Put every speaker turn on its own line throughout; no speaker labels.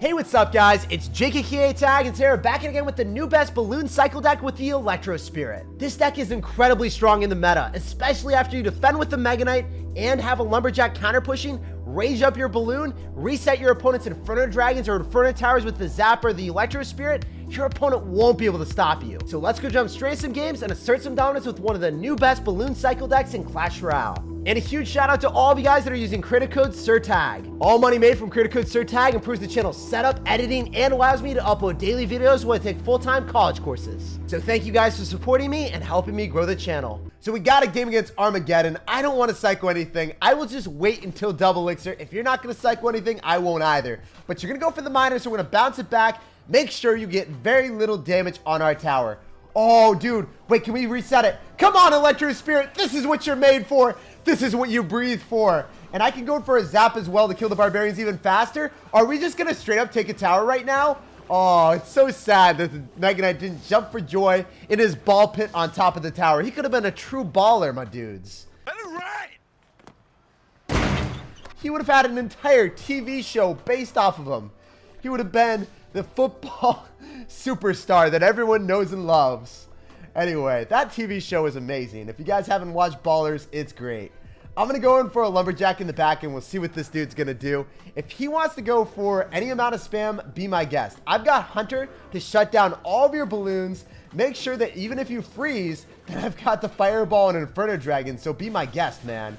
Hey, what's up guys? It's SirTagCR and Sarah back again with the new best balloon cycle deck with the Electro Spirit. This deck is incredibly strong in the meta, especially after you defend with the Mega Knight and have a Lumberjack counter pushing, range up your balloon, reset your opponent's Inferno Dragons or Inferno Towers with the Zap or the Electro Spirit. Your opponent won't be able to stop you. So let's go jump straight into some games and assert some dominance with one of the new best balloon cycle decks in Clash Royale. And a huge shout out to all of you guys that are using credit code SirTag. All money made from credit code SirTag improves the channel's setup, editing, and allows me to upload daily videos while I take full-time college courses. So thank you guys for supporting me and helping me grow the channel. So we got a game against Armageddon. I don't want to cycle anything. I will just wait until double elixir. If you're not going to cycle anything, I won't either. But you're going to go for the miner, so we're going to bounce it back. Make sure you get very little damage on our tower. Oh, dude. Wait, can we reset it? Come on, Electro Spirit. This is what you're made for. This is what you breathe for. And I can go for a zap as well to kill the barbarians even faster. Are we just going to straight up take a tower right now? Oh, it's so sad that the Mega Knight didn't jump for joy in his ball pit on top of the tower. He could have been a true baller, my dudes. He would have had an entire TV show based off of him. He would have been the football superstar that everyone knows and loves. Anyway, that TV show is amazing. If you guys haven't watched Ballers, it's great. I'm going to go in for a Lumberjack in the back, and we'll see what this dude's going to do. If he wants to go for any amount of spam, be my guest. I've got Hunter to shut down all of your balloons. Make sure that even if you freeze, then I've got the Fireball and Inferno Dragon, so be my guest, man.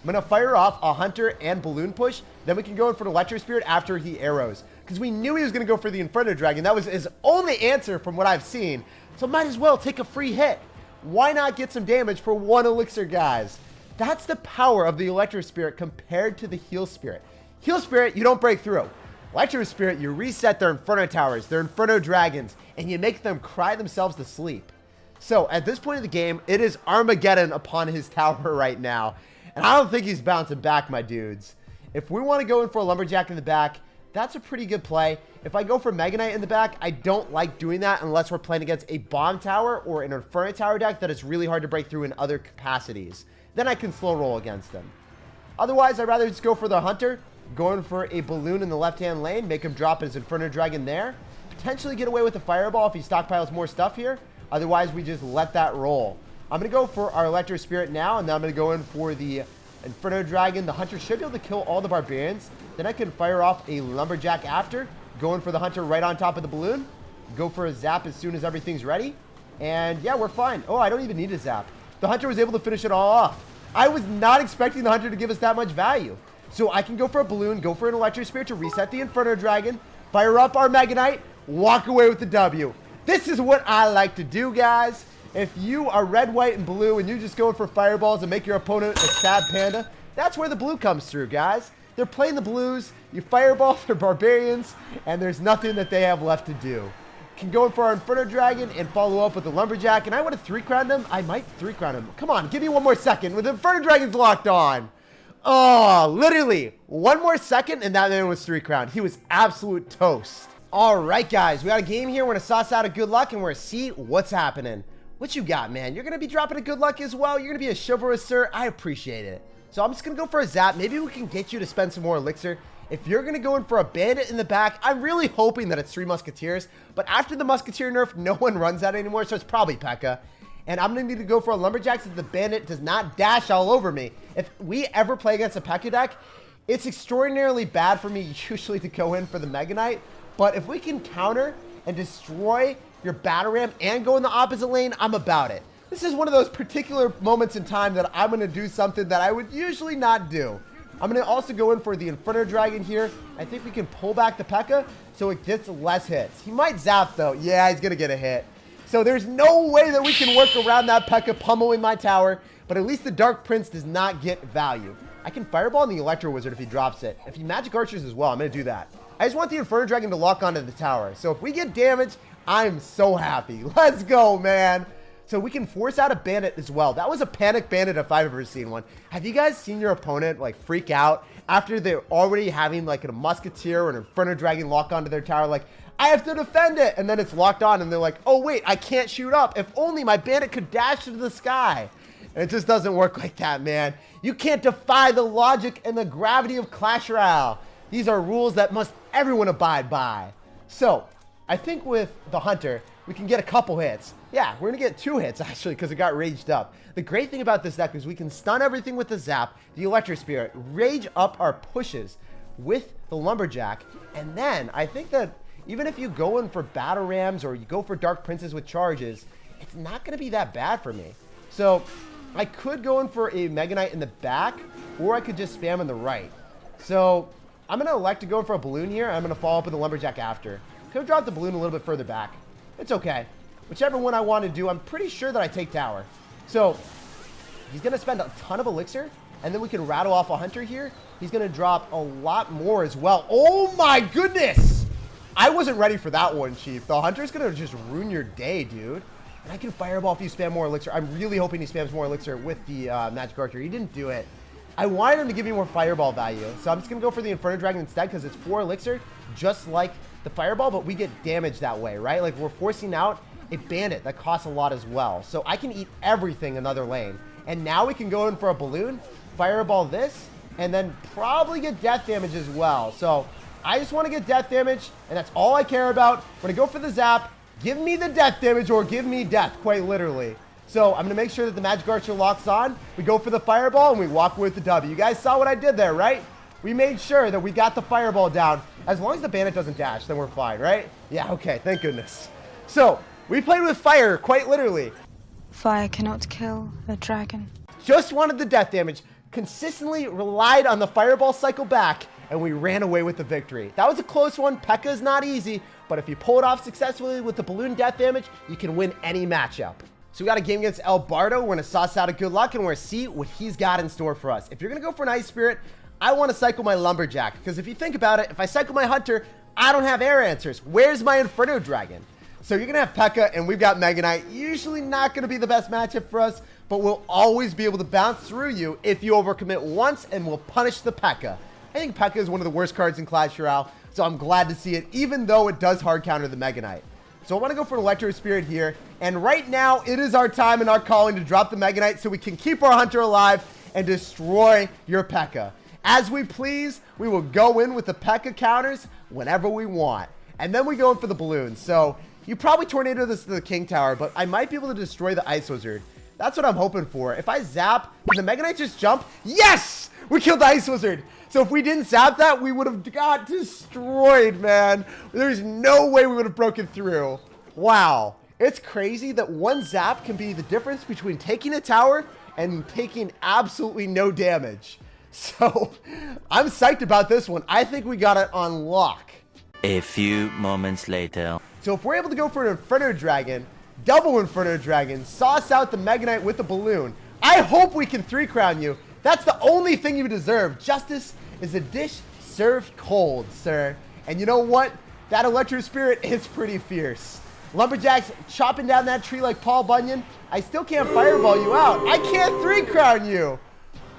I'm going to fire off a Hunter and Balloon Push. Then we can go in for an Electro Spirit after he arrows. Because we knew he was going to go for the Inferno Dragon. That was his only answer from what I've seen. So might as well take a free hit. Why not get some damage for one elixir, guys? That's the power of the Electro Spirit compared to the Heal Spirit. Heal Spirit, you don't break through. Electro Spirit, you reset their Inferno Towers, their Inferno Dragons, and you make them cry themselves to sleep. So at this point of the game, it is Armageddon upon his tower right now. And I don't think he's bouncing back, my dudes. If we want to go in for a Lumberjack in the back, that's a pretty good play. If I go for Mega Knight in the back, I don't like doing that unless we're playing against a Bomb Tower or an Inferno Tower deck that is really hard to break through in other capacities. Then I can slow roll against them. Otherwise, I'd rather just go for the Hunter, going for a Balloon in the left-hand lane, make him drop his Inferno Dragon there, potentially get away with the Fireball if he stockpiles more stuff here. Otherwise, we just let that roll. I'm going to go for our Electro Spirit now, and then I'm going to go in for the Inferno Dragon. The Hunter should be able to kill all the Barbarians. Then I can fire off a Lumberjack after, going for the Hunter right on top of the Balloon. Go for a Zap as soon as everything's ready. And yeah, we're fine. Oh, I don't even need a Zap. The Hunter was able to finish it all off. I was not expecting the Hunter to give us that much value. So I can go for a Balloon, go for an Electro Spirit to reset the Inferno Dragon, fire up our Mega Knight, walk away with the W. This is what I like to do, guys. If you are red, white, and blue, and you're just going for fireballs and make your opponent a sad panda, that's where the blue comes through, guys. They're playing the blues, you fireball their barbarians, and there's nothing that they have left to do. Can go in for our Inferno Dragon and follow up with the Lumberjack, and I would have 3-crowned him. I might 3-crown him. Come on, give me one more second with the Inferno Dragon's locked on. Oh, literally, one more second, and that man was 3-crowned. He was absolute toast. All right, guys, we got a game here. We're going to sauce out a good luck, and we're going to see what's happening. What you got, man? You're going to be dropping a good luck as well? You're going to be a chivalrous, sir? I appreciate it. So I'm just going to go for a Zap. Maybe we can get you to spend some more elixir. If you're going to go in for a Bandit in the back, I'm really hoping that it's 3 Musketeers. But after the Musketeer nerf, no one runs that anymore, so it's probably P.E.K.K.A. And I'm going to need to go for a Lumberjack so the Bandit does not dash all over me. If we ever play against a P.E.K.K.A. deck, it's extraordinarily bad for me usually to go in for the Mega Knight. But if we can counter and destroy your Battle Ram and go in the opposite lane, I'm about it. This is one of those particular moments in time that I'm going to do something that I would usually not do. I'm going to also go in for the Inferno Dragon here. I think we can pull back the P.E.K.K.A. so it gets less hits. He might Zap, though. Yeah, he's going to get a hit. So there's no way that we can work around that P.E.K.K.A. pummeling my tower, but at least the Dark Prince does not get value. I can Fireball on the Electro Wizard if he drops it. If he Magic Archers as well, I'm going to do that. I just want the Inferno Dragon to lock onto the tower. So if we get damage, I'm so happy. Let's go, man. So we can force out a Bandit as well. That was a panic Bandit if I've ever seen one. Have you guys seen your opponent like freak out after they're already having like a Musketeer or an Inferno Dragon lock onto their tower? Like, I have to defend it. And then it's locked on and they're like, oh wait, I can't shoot up. If only my Bandit could dash into the sky. And it just doesn't work like that, man. You can't defy the logic and the gravity of Clash Royale. These are rules that must everyone abide by. So, I think with the Hunter, we can get a couple hits. Yeah, we're going to get 2 hits, actually, because it got raged up. The great thing about this deck is we can stun everything with the Zap, the Electro Spirit, rage up our pushes with the Lumberjack, and then I think that even if you go in for Battle Rams or you go for Dark Princes with charges, it's not going to be that bad for me. So, I could go in for a Mega Knight in the back, or I could just spam on the right. So, I'm going to elect to go in for a Balloon here, and I'm going to follow up with the Lumberjack after. Could have dropped the Balloon a little bit further back. It's okay. Whichever one I want to do, I'm pretty sure that I take tower. So, he's going to spend a ton of elixir, and then we can rattle off a Hunter here. He's going to drop a lot more as well. Oh my goodness! I wasn't ready for that one, Chief. The Hunter's going to just ruin your day, dude. And I can Fireball if you spam more elixir. I'm really hoping he spams more elixir with the Magic Archer. He didn't do it. I wanted him to give me more Fireball value. So I'm just going to go for the Inferno Dragon instead because it's 4 elixir, just like the Fireball, but we get damage that way, right? Like, we're forcing out a Bandit that costs a lot as well. So I can eat everything another lane. And now we can go in for a Balloon, Fireball this, and then probably get death damage as well. So I just want to get death damage, and that's all I care about. I'm going to go for the Zap. Give me the death damage or give me death, quite literally. So I'm going to make sure that the Magic Archer locks on. We go for the Fireball, and we walk with the W. You guys saw what I did there, right? We made sure that we got the Fireball down. As long as the Bandit doesn't dash, then we're fine, right? Yeah, okay, thank goodness. So we played with fire, quite literally.
Fire cannot kill a dragon.
Just wanted the death damage, consistently relied on the Fireball cycle back, and we ran away with the victory. That was a close one. P.E.K.K.A is not easy, but if you pull it off successfully with the Balloon death damage, you can win any matchup. So we got a game against El Bardo. We're going to sauce out a good luck, and we're going to see what he's got in store for us. If you're going to go for an Ice Spirit, I want to cycle my Lumberjack, because if you think about it, if I cycle my Hunter, I don't have air answers. Where's my Inferno Dragon? So you're going to have P.E.K.K.A, and we've got Mega Knight. Usually not going to be the best matchup for us, but we'll always be able to bounce through you if you overcommit once, and we'll punish the P.E.K.K.A. I think P.E.K.K.A is one of the worst cards in Clash Royale, so I'm glad to see it, even though it does hard counter the Mega Knight. So I want to go for an Electro Spirit here, and right now it is our time and our calling to drop the Mega Knight so we can keep our Hunter alive and destroy your P.E.K.K.A. As we please, we will go in with the P.E.K.K.A counters whenever we want, and then we go in for the Balloon. So you probably tornado this to the King Tower, but I might be able to destroy the Ice Wizard. That's what I'm hoping for. If I zap, can the Mega Knight just jump? Yes! We killed the Ice Wizard. So if we didn't zap that, we would have got destroyed, man. There's no way we would have broken through. Wow. It's crazy that one zap can be the difference between taking a tower and taking absolutely no damage. So I'm psyched about this one. I think we got it on lock.
A few moments later.
So if we're able to go for an Inferno Dragon, double Inferno Dragon, sauce out the Mega Knight with the Balloon, I hope we can 3-crown you. That's the only thing you deserve. Justice is a dish served cold, sir. And you know what? That Electro Spirit is pretty fierce. Lumberjack's chopping down that tree like Paul Bunyan. I still can't Fireball you out. I can't 3-crown you.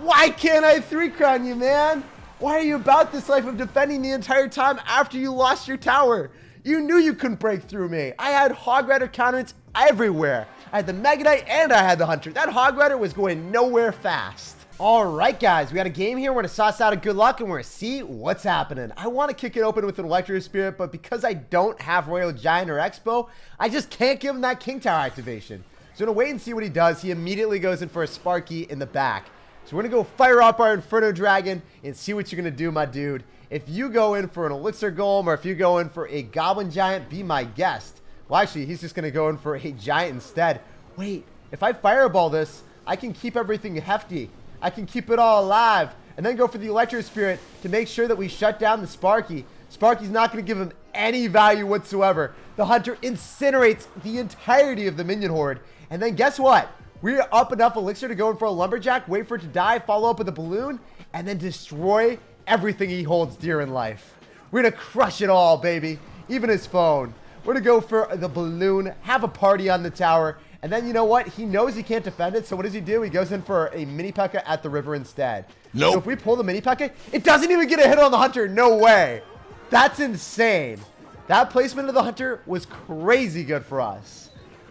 Why can't I 3-crown you, man? Why are you about this life of defending the entire time after you lost your tower? You knew you couldn't break through me. I had Hog Rider counterance everywhere. I had the Mega Knight and I had the Hunter. That Hog Rider was going nowhere fast. All right, guys, we got a game here. We're going to sauce out a good luck, and we're going to see what's happening. I want to kick it open with an Electro Spirit, but because I don't have Royal Giant or Expo, I just can't give him that King Tower activation. So I'm going to wait and see what he does. He immediately goes in for a Sparky in the back. So we're going to go fire up our Inferno Dragon and see what you're going to do, my dude. If you go in for an Elixir Golem or if you go in for a Goblin Giant, be my guest. Well, actually, he's just going to go in for a Giant instead. Wait, if I Fireball this, I can keep everything hefty. I can keep it all alive and then go for the Electro Spirit to make sure that we shut down the Sparky. Sparky's not going to give him any value whatsoever. The Hunter incinerates the entirety of the minion horde. And then guess what? We're up enough elixir to go in for a Lumberjack, wait for it to die, follow up with a Balloon, and then destroy everything he holds dear in life. We're going to crush it all, baby. Even his phone. We're going to go for the Balloon, have a party on the tower, and then you know what? He knows he can't defend it, so what does he do? He goes in for a mini P.E.K.K.A at the river instead. Nope. So if we pull the mini P.E.K.K.A, it doesn't even get a hit on the Hunter. No way. That's insane. That placement of the Hunter was crazy good for us.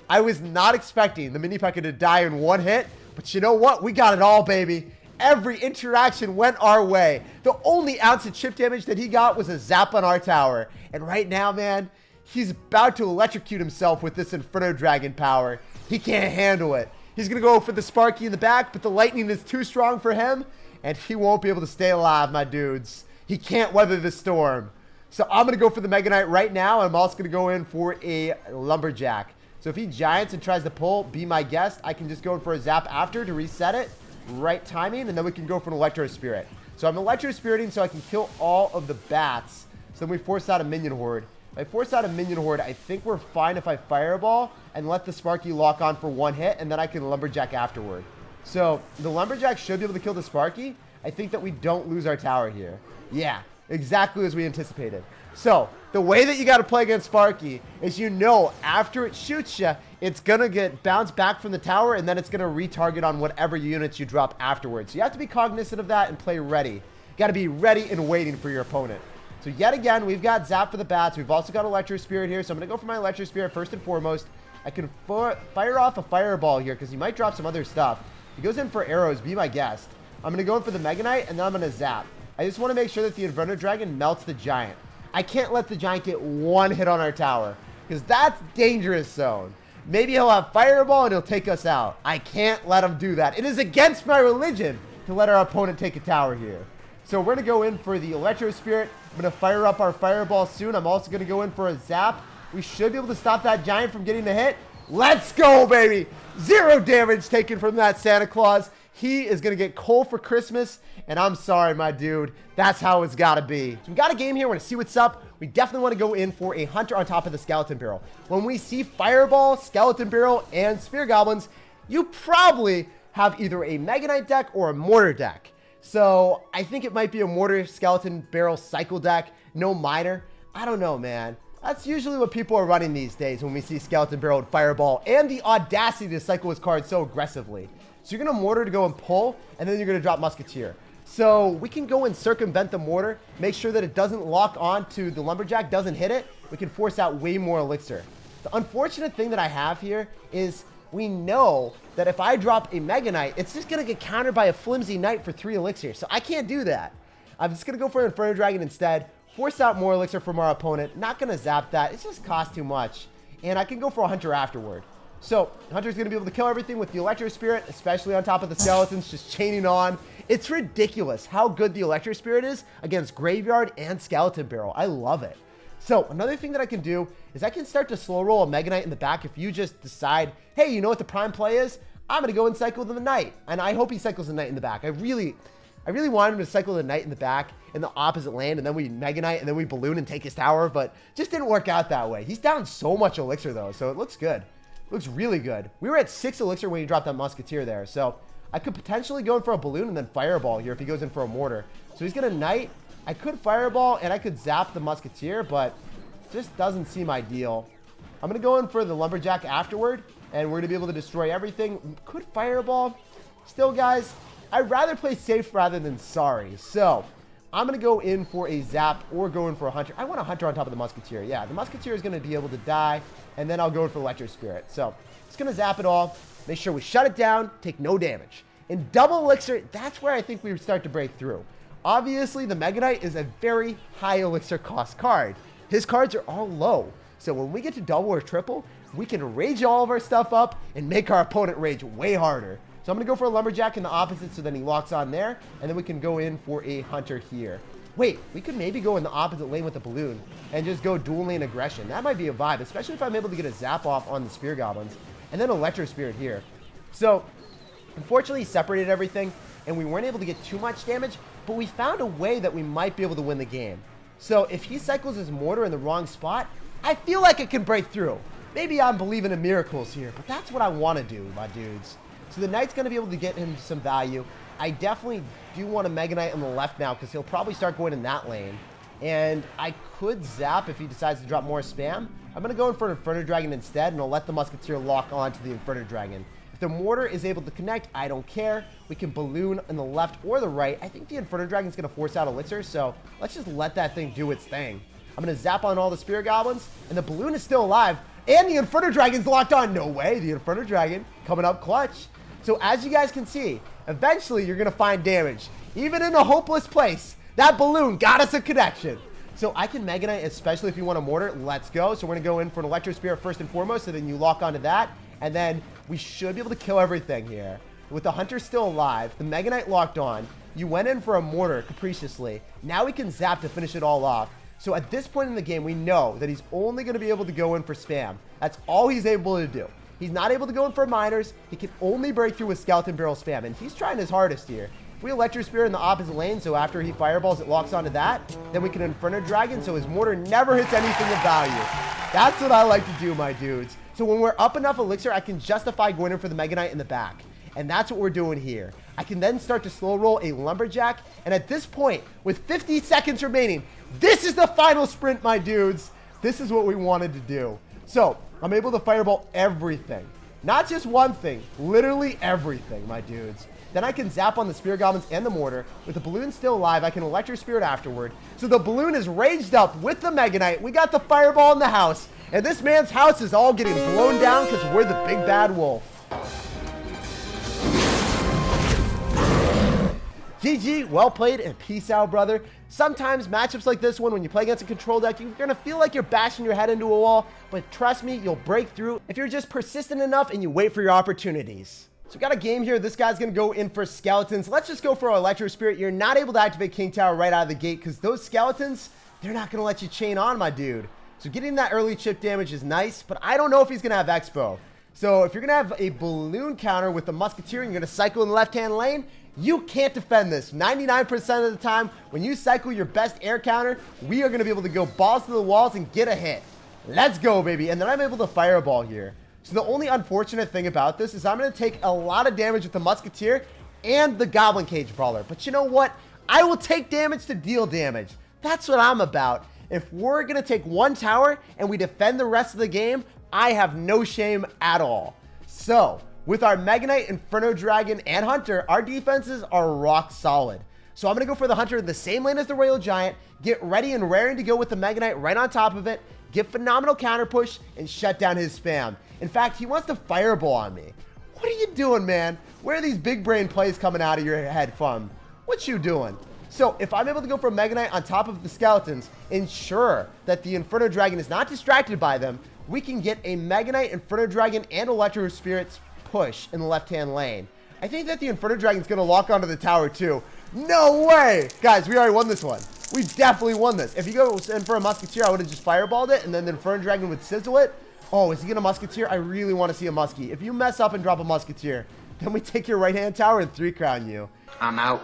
I was not expecting the mini P.E.K.K.A to die in one hit, but you know what? We got it all, baby. every interaction went our way. The only ounce of chip damage that he got was a zap on our tower. And right now, man, he's about to electrocute himself with this Inferno Dragon power. He can't handle it. He's going to go for the Sparky in the back, but the lightning is too strong for him, and he won't be able to stay alive, my dudes. He can't weather the storm. So I'm going to go for the Mega Knight right now, and I'm also going to go in for a Lumberjack. So if he giants and tries to pull, be my guest. I can just go in for a zap after to reset it. Right timing, and then we can go for an Electro Spirit. So I'm Electro Spiriting so I can kill all of the bats. So then we force out a minion horde. If I force out a minion horde, I think we're fine if I Fireball and let the Sparky lock on for one hit, and then I can Lumberjack afterward. So the Lumberjack should be able to kill the Sparky. I think that we don't lose our tower here. Yeah, exactly as we anticipated. So the way that you got to play against Sparky is, you know, after it shoots you, it's going to get bounced back from the tower, and then it's going to retarget on whatever units you drop afterwards. So you have to be cognizant of that and play ready. You got to be ready and waiting for your opponent. So yet again, we've got Zap for the bats. We've also got Electro Spirit here, so I'm going to go for my Electro Spirit first and foremost. I can fire off a Fireball here because he might drop some other stuff. He goes in for arrows, be my guest. I'm going to go in for the Mega Knight, and then I'm going to Zap. I just want to make sure that the Inferno Dragon melts the Giant. I can't let the Giant get one hit on our tower, because that's dangerous zone. Maybe he'll have Fireball and he'll take us out. I can't let him do that. It is against my religion to let our opponent take a tower here. So we're going to go in for the Electro Spirit. I'm going to fire up our Fireball soon. I'm also going to go in for a Zap. We should be able to stop that Giant from getting a hit. Let's go, baby. 0 damage taken from that Santa Claus. He is going to get coal for Christmas, and I'm sorry, my dude. That's how it's got to be. So we got a game here. We're going to see what's up. We definitely want to go in for a Hunter on top of the Skeleton Barrel. When we see Fireball, Skeleton Barrel, and Spear Goblins, you probably have either a Mega Knight deck or a Mortar deck. So I think it might be a Mortar, Skeleton Barrel, Cycle deck. No Miner. I don't know, man. That's usually what people are running these days when we see Skeleton Barrel and Fireball, and the audacity to cycle his cards so aggressively. So you're going to Mortar to go and pull, and then you're going to drop Musketeer. So we can go and circumvent the Mortar, make sure that it doesn't lock on to the Lumberjack, doesn't hit it. We can force out way more Elixir. The unfortunate thing that I have here is we know that if I drop a Mega Knight, it's just going to get countered by a flimsy Knight for 3 Elixir. So I can't do that. I'm just going to go for an Inferno Dragon instead, force out more Elixir from our opponent. Not going to zap that. It just costs too much. And I can go for a Hunter afterward. So Hunter's going to be able to kill everything with the Electro Spirit, especially on top of the skeletons, just chaining on. It's ridiculous how good the Electro Spirit is against Graveyard and Skeleton Barrel. I love it. So another thing that I can do is I can start to slow roll a Mega Knight in the back if you just decide, hey, you know what the prime play is? I'm going to go and cycle the Knight. And I hope he cycles the Knight in the back. I really want him to cycle the Knight in the back in the opposite land, and then we Mega Knight, and then we Balloon and take his tower, but just didn't work out that way. He's down so much Elixir, though, so it looks good. Looks really good. We were at 6 Elixir when he dropped that Musketeer there, so I could potentially go in for a Balloon and then Fireball here if he goes in for a Mortar. So he's going to Knight. I could Fireball, and I could zap the Musketeer, but just doesn't seem ideal. I'm going to go in for the Lumberjack afterward, and we're going to be able to destroy everything. Could Fireball. Still, guys, I'd rather play safe rather than sorry. So I'm going to go in for a Zap or go in for a Hunter. I want a Hunter on top of the Musketeer. Yeah, the Musketeer is going to be able to die, and then I'll go in for Electro Spirit. So just going to zap it all. Make sure we shut it down, take no damage. In double Elixir, that's where I think we start to break through. Obviously, the Mega Knight is a very high Elixir cost card. His cards are all low. So when we get to double or triple, we can rage all of our stuff up and make our opponent rage way harder. So I'm going to go for a Lumberjack in the opposite so then he locks on there. And then we can go in for a Hunter here. Wait, we could maybe go in the opposite lane with the Balloon and just go dual lane aggression. That might be a vibe, especially if I'm able to get a Zap off on the Spear Goblins. And then Electro Spirit here. So unfortunately, he separated everything and we weren't able to get too much damage, but we found a way that we might be able to win the game. So if he cycles his Mortar in the wrong spot, I feel like it can break through. Maybe I'm believing in miracles here, but that's what I want to do, my dudes. So the Knight's going to be able to get him some value. I definitely do want a Mega Knight on the left now because he'll probably start going in that lane. And I could zap if he decides to drop more spam. I'm going to go in for an Inferno Dragon instead, and I'll let the Musketeer lock onto the Inferno Dragon. If the Mortar is able to connect, I don't care. We can Balloon on the left or the right. I think the Inferno Dragon is going to force out Elixir, so let's just let that thing do its thing. I'm going to zap on all the Spear Goblins, and the Balloon is still alive, and the Inferno Dragon's locked on. No way, the Inferno Dragon coming up clutch. So as you guys can see, Eventually, you're going to find damage. Even in a hopeless place, that balloon got us a connection. So I can Mega Knight, especially if you want a mortar. Let's go. So we're going to go in for an Electro Spirit first and foremost, so then you lock onto that. And then we should be able to kill everything here. With the Hunter still alive, the Mega Knight locked on, you went in for a mortar capriciously. Now we can zap to finish it all off. So at this point in the game, we know that he's only going to be able to go in for spam. That's all he's able to do. He's not able to go in for miners. He can only break through with skeleton barrel spam, and he's trying his hardest here. If we Electro Spirit in the opposite lane, so after he fireballs, it locks onto that, then we can Inferno Dragon, so his mortar never hits anything of value. That's what I like to do, my dudes. So when we're up enough elixir, I can justify going in for the Mega Knight in the back. And that's what we're doing here. I can then start to slow roll a Lumberjack, and at this point, with 50 seconds remaining, this is the final sprint, my dudes. This is what we wanted to do. So I'm able to fireball everything. Not just one thing, literally everything, my dudes. Then I can zap on the Spirit Goblins and the mortar. With the balloon still alive, I can Electro Spirit afterward. So the balloon is raged up with the Mega Knight. We got the fireball in the house. And this man's house is all getting blown down because we're the big bad wolf. GG, well played, and peace out, brother. Sometimes matchups like this one, when you play against a control deck, you're going to feel like you're bashing your head into a wall. But trust me, you'll break through if you're just persistent enough and you wait for your opportunities. So we got a game here. This guy's going to go in for skeletons. Let's just go for our Electro Spirit. You're not able to activate King Tower right out of the gate because those skeletons, they're not going to let you chain on, my dude. So getting that early chip damage is nice, but I don't know if he's going to have Expo. So if you're going to have a balloon counter with the Musketeer and you're going to cycle in the left-hand lane, you can't defend this. 99% of the time, when you cycle your best air counter, we are going to be able to go balls to the walls and get a hit. Let's go, baby. And then I'm able to fireball here. So the only unfortunate thing about this is I'm going to take a lot of damage with the Musketeer and the Goblin Cage Brawler. But you know what? I will take damage to deal damage. That's what I'm about. If we're going to take one tower and we defend the rest of the game, I have no shame at all. So with our Mega Knight, Inferno Dragon, and Hunter, our defenses are rock solid. So I'm going to go for the Hunter in the same lane as the Royal Giant, get ready and raring to go with the Mega Knight right on top of it, get phenomenal counter push, and shut down his spam. In fact, he wants to fireball on me. What are you doing, man? Where are these big brain plays coming out of your head from? What you doing? So if I'm able to go for Mega Knight on top of the skeletons, ensure that the Inferno Dragon is not distracted by them, we can get a Mega Knight, Inferno Dragon, and Electro Spirits push in the left-hand lane. I think that the Inferno Dragon's going to lock onto the tower too. No way! Guys, we already won this one. We definitely won this. If you go in for a Musketeer, I would have just fireballed it, and then the Inferno Dragon would sizzle it. Oh, is he going to Musketeer? I really want to see a Muskie. If you mess up and drop a Musketeer, then we take your right-hand tower and 3-crown you.
I'm out.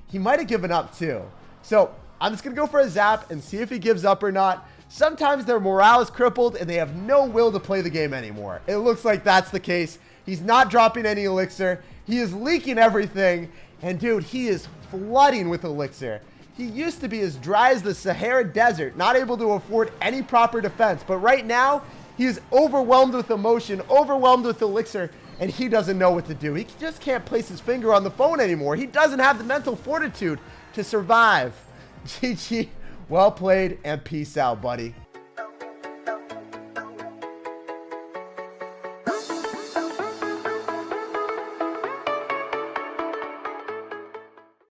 He might have given up too. So I'm just going to go for a zap and see if he gives up or not. Sometimes their morale is crippled and they have no will to play the game anymore. It looks like that's the case. He's not dropping any elixir. He is leaking everything. And dude, he is flooding with elixir. He used to be as dry as the Sahara Desert, not able to afford any proper defense. But right now, he is overwhelmed with emotion, overwhelmed with elixir, and he doesn't know what to do. He just can't place his finger on the phone anymore. He doesn't have the mental fortitude to survive. GG, well played, and peace out, buddy.